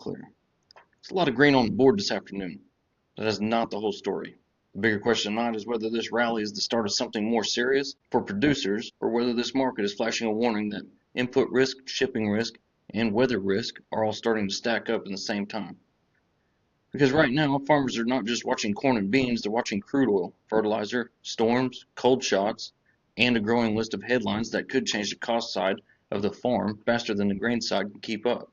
Clear. There's a lot of grain on the board this afternoon. That is not the whole story. The bigger question tonight is whether this rally is the start of something more serious for producers, or whether this market is flashing a warning that input risk, shipping risk, and weather risk are all starting to stack up in the same time. Because right now, farmers are not just watching corn and beans, they're watching crude oil, fertilizer, storms, cold shots, and a growing list of headlines that could change the cost side of the farm faster than the grain side can keep up.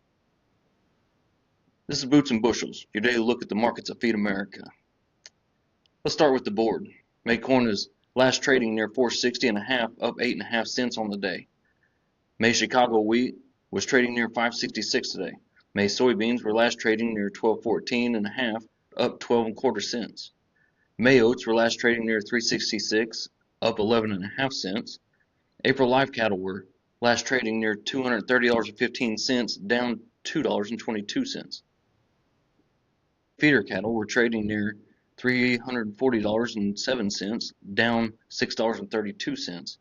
This is Boots and Bushels, your daily look at the markets that feed America. Let's start with the board. May corn is last trading near 460.5, up 8.5 cents on the day. May Chicago wheat was trading near 566 today. May soybeans were last trading near 1214.5, up 12.25 cents. May oats were last trading near 366, up 11.5 cents. April live cattle were last trading near $230.15, down $2.22. Feeder cattle were trading near $340.07, down $6.32.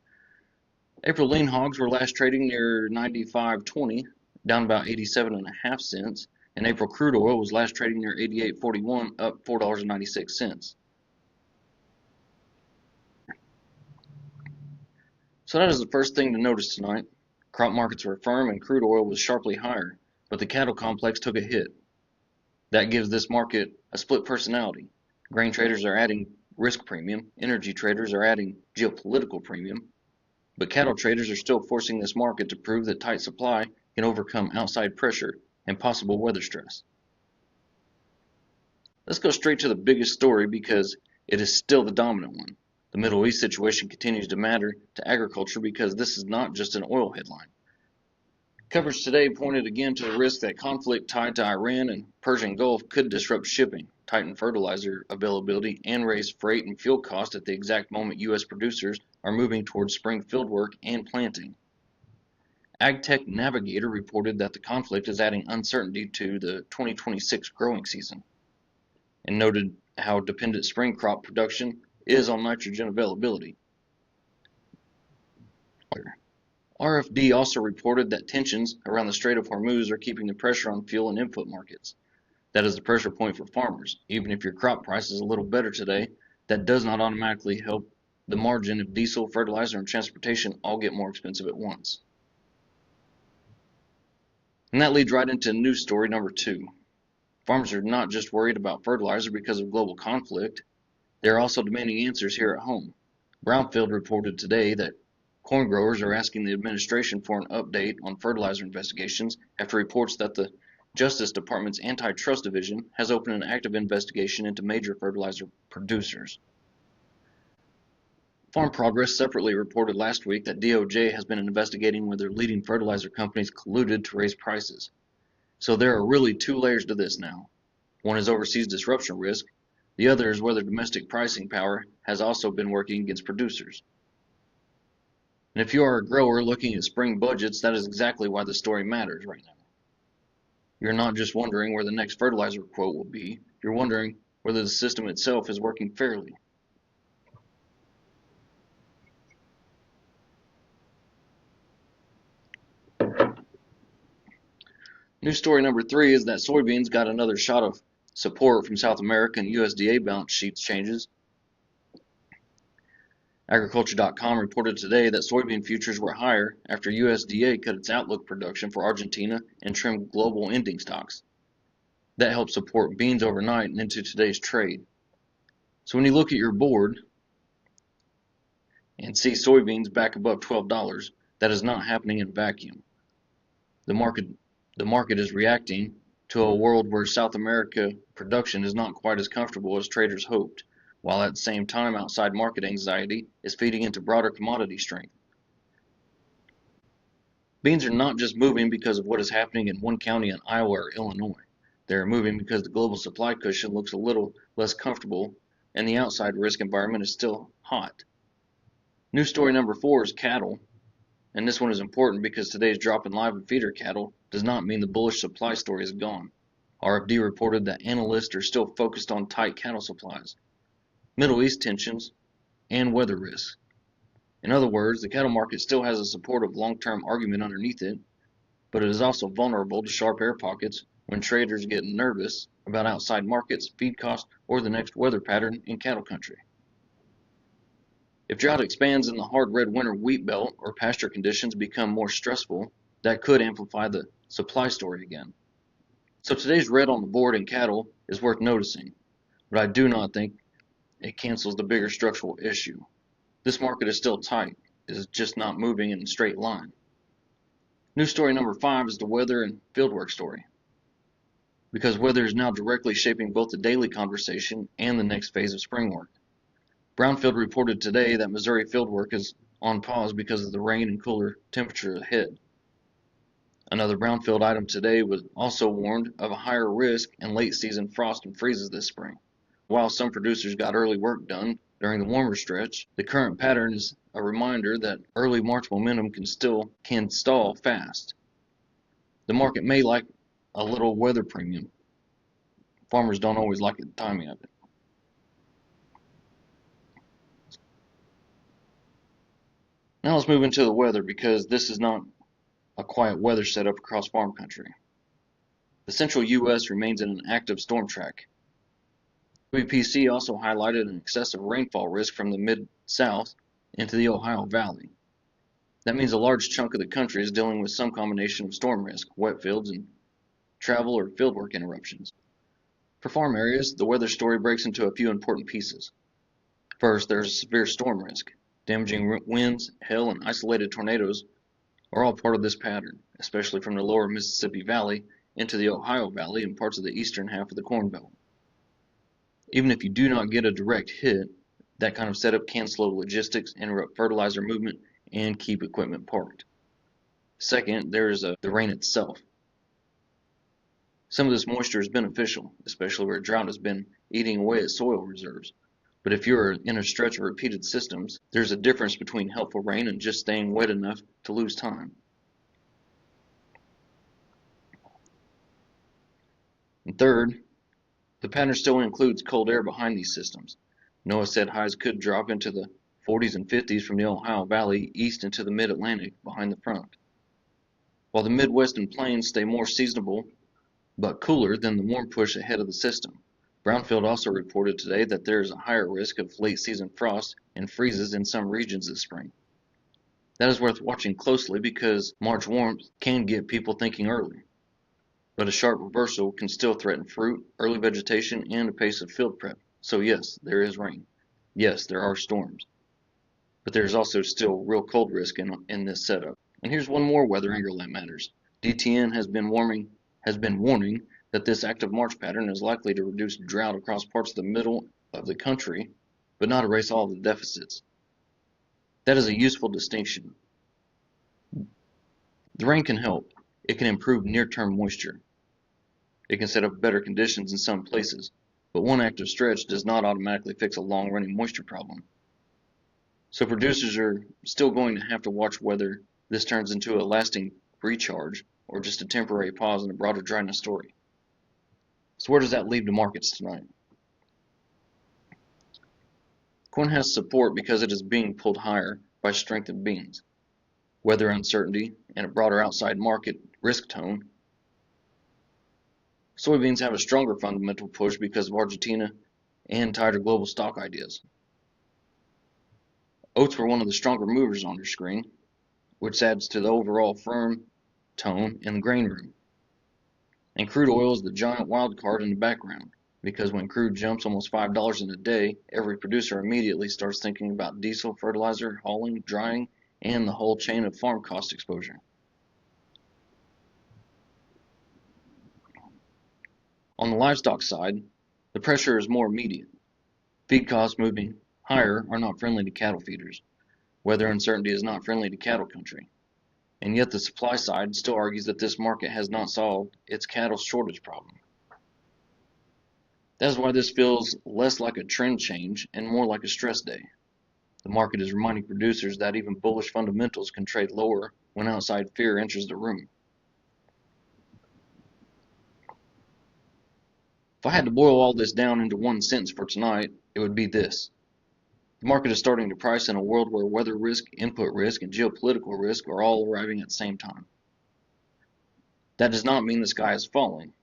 April lean hogs were last trading near 95.20, down about 87.5 cents, and April crude oil was last trading near 88.41, up $4.96. So that is the first thing to notice tonight. Crop markets were firm and crude oil was sharply higher, but the cattle complex took a hit. That gives this market a split personality. Grain traders are adding risk premium, energy traders are adding geopolitical premium, but cattle traders are still forcing this market to prove that tight supply can overcome outside pressure and possible weather stress. Let's go straight to the biggest story because it is still the dominant one. The Middle East situation continues to matter to agriculture because this is not just an oil headline. Coverage today pointed again to the risk that conflict tied to Iran and Persian Gulf could disrupt shipping, tighten fertilizer availability, and raise freight and fuel costs at the exact moment U.S. producers are moving towards spring fieldwork and planting. AgTech Navigator reported that the conflict is adding uncertainty to the 2026 growing season, and noted how dependent spring crop production is on nitrogen availability. RFD also reported that tensions around the Strait of Hormuz are keeping the pressure on fuel and input markets. That is the pressure point for farmers. Even if your crop price is a little better today, that does not automatically help the margin if diesel, fertilizer, and transportation all get more expensive at once. And that leads right into news story number 2. Farmers are not just worried about fertilizer because of global conflict, they are also demanding answers here at home. Brownfield reported today that corn growers are asking the administration for an update on fertilizer investigations after reports that the Justice Department's Antitrust Division has opened an active investigation into major fertilizer producers. Farm Progress separately reported last week that DOJ has been investigating whether leading fertilizer companies colluded to raise prices. So there are really 2 layers to this now. One is overseas disruption risk, the other is whether domestic pricing power has also been working against producers. And if you are a grower looking at spring budgets, that is exactly why the story matters right now. You're not just wondering where the next fertilizer quote will be, you're wondering whether the system itself is working fairly. News story number 3 is that soybeans got another shot of support from South America and USDA balance sheets changes. Agriculture.com reported today that soybean futures were higher after USDA cut its outlook production for Argentina and trimmed global ending stocks. That helped support beans overnight and into today's trade. So when you look at your board and see soybeans back above $12, that is not happening in a vacuum. The market is reacting to a world where South America production is not quite as comfortable as traders hoped, while at the same time outside market anxiety is feeding into broader commodity strength. Beans are not just moving because of what is happening in one county in Iowa or Illinois. They are moving because the global supply cushion looks a little less comfortable and the outside risk environment is still hot. News story number 4 is cattle, and this one is important because today's drop in live and feeder cattle does not mean the bullish supply story is gone. RFD reported that analysts are still focused on tight cattle supplies, Middle East tensions, and weather risks. In other words, the cattle market still has a supportive long-term argument underneath it, but it is also vulnerable to sharp air pockets when traders get nervous about outside markets, feed costs, or the next weather pattern in cattle country. If drought expands in the hard red winter wheat belt or pasture conditions become more stressful, that could amplify the supply story again. So today's red on the board in cattle is worth noticing, but I do not think it cancels the bigger structural issue. This market is still tight, it is just not moving in a straight line. News story number 5 is the weather and fieldwork story, because weather is now directly shaping both the daily conversation and the next phase of spring work. Brownfield reported today that Missouri fieldwork is on pause because of the rain and cooler temperature ahead. Another brownfield item today was also warned of a higher risk in late season frost and freezes this spring. While some producers got early work done during the warmer stretch, the current pattern is a reminder that early March momentum can stall fast. The market may like a little weather premium. Farmers don't always like the timing of it. Now let's move into the weather, because this is not a quiet weather setup across farm country. The central U.S. remains in an active storm track. WPC also highlighted an excessive rainfall risk from the mid-south into the Ohio Valley. That means a large chunk of the country is dealing with some combination of storm risk, wet fields, and travel or fieldwork interruptions. For farm areas, the weather story breaks into a few important pieces. First, there's severe storm risk. Damaging winds, hail, and isolated tornadoes are all part of this pattern, especially from the lower Mississippi Valley into the Ohio Valley and parts of the eastern half of the Corn Belt. Even if you do not get a direct hit, that kind of setup can slow logistics, interrupt fertilizer movement, and keep equipment parked. Second, there is the rain itself. Some of this moisture is beneficial, especially where drought has been eating away at soil reserves. But if you're in a stretch of repeated systems, there's a difference between helpful rain and just staying wet enough to lose time. And third, the pattern still includes cold air behind these systems. NOAA said highs could drop into the 40s and 50s from the Ohio Valley east into the mid-Atlantic behind the front. While the Midwest and plains stay more seasonable but cooler than the warm push ahead of the system. Brownfield also reported today that there is a higher risk of late season frost and freezes in some regions this spring. That is worth watching closely, because March warmth can get people thinking early. But a sharp reversal can still threaten fruit, early vegetation, and a pace of field prep. So yes, there is rain. Yes, there are storms. But there's also still real cold risk in this setup. And here's one more weather angle that matters. DTN has been warning that this active March pattern is likely to reduce drought across parts of the middle of the country, but not erase all of the deficits. That is a useful distinction. The rain can help. It can improve near-term moisture. It can set up better conditions in some places, but one active stretch does not automatically fix a long-running moisture problem. So producers are still going to have to watch whether this turns into a lasting recharge or just a temporary pause in a broader dryness story. So where does that leave the markets tonight? Corn has support because it is being pulled higher by strength of beans, weather uncertainty, and a broader outside market risk tone. Soybeans have a stronger fundamental push because of Argentina and tighter global stock ideas. Oats were one of the stronger movers on your screen, which adds to the overall firm tone in the grain room. And crude oil is the giant wild card in the background, because when crude jumps almost $5 in a day, every producer immediately starts thinking about diesel, fertilizer, hauling, drying, and the whole chain of farm cost exposure. On the livestock side, the pressure is more immediate. Feed costs moving higher are not friendly to cattle feeders. Weather uncertainty is not friendly to cattle country. And yet the supply side still argues that this market has not solved its cattle shortage problem. That is why this feels less like a trend change and more like a stress day. The market is reminding producers that even bullish fundamentals can trade lower when outside fear enters the room. If I had to boil all this down into one sentence for tonight, it would be this. The market is starting to price in a world where weather risk, input risk, and geopolitical risk are all arriving at the same time. That does not mean the sky is falling.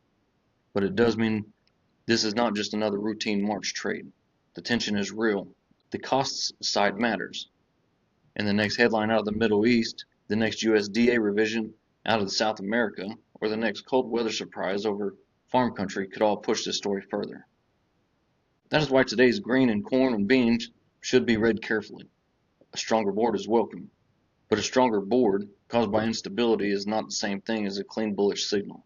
but it does mean this is not just another routine March trade. The tension is real. The costs side matters. And the next headline out of the Middle East, the next USDA revision out of South America, or the next cold weather surprise over farm country could all push this story further. That is why today's grain and corn and beans should be read carefully. A stronger board is welcome, but a stronger board caused by instability is not the same thing as a clean bullish signal.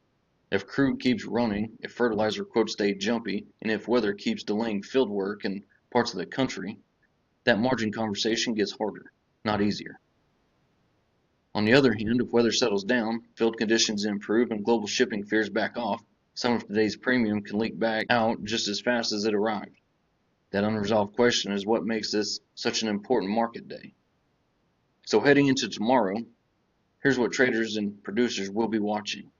If crude keeps running, if fertilizer quotes stay jumpy, and if weather keeps delaying field work in parts of the country, that margin conversation gets harder, not easier. On the other hand, if weather settles down, field conditions improve, and global shipping fears back off, some of today's premium can leak back out just as fast as it arrived. That unresolved question is what makes this such an important market day. So heading into tomorrow, here's what traders and producers will be watching.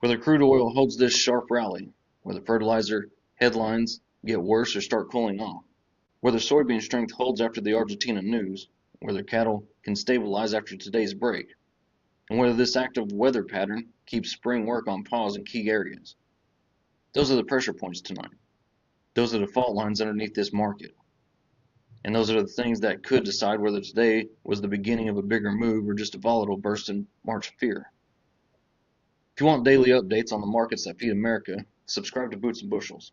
Whether crude oil holds this sharp rally, whether fertilizer headlines get worse or start cooling off, whether soybean strength holds after the Argentina news, whether cattle can stabilize after today's break, and whether this active weather pattern keeps spring work on pause in key areas. Those are the pressure points tonight. Those are the fault lines underneath this market. And those are the things that could decide whether today was the beginning of a bigger move or just a volatile burst in March fear. If you want daily updates on the markets that feed America, subscribe to Boots Bushels.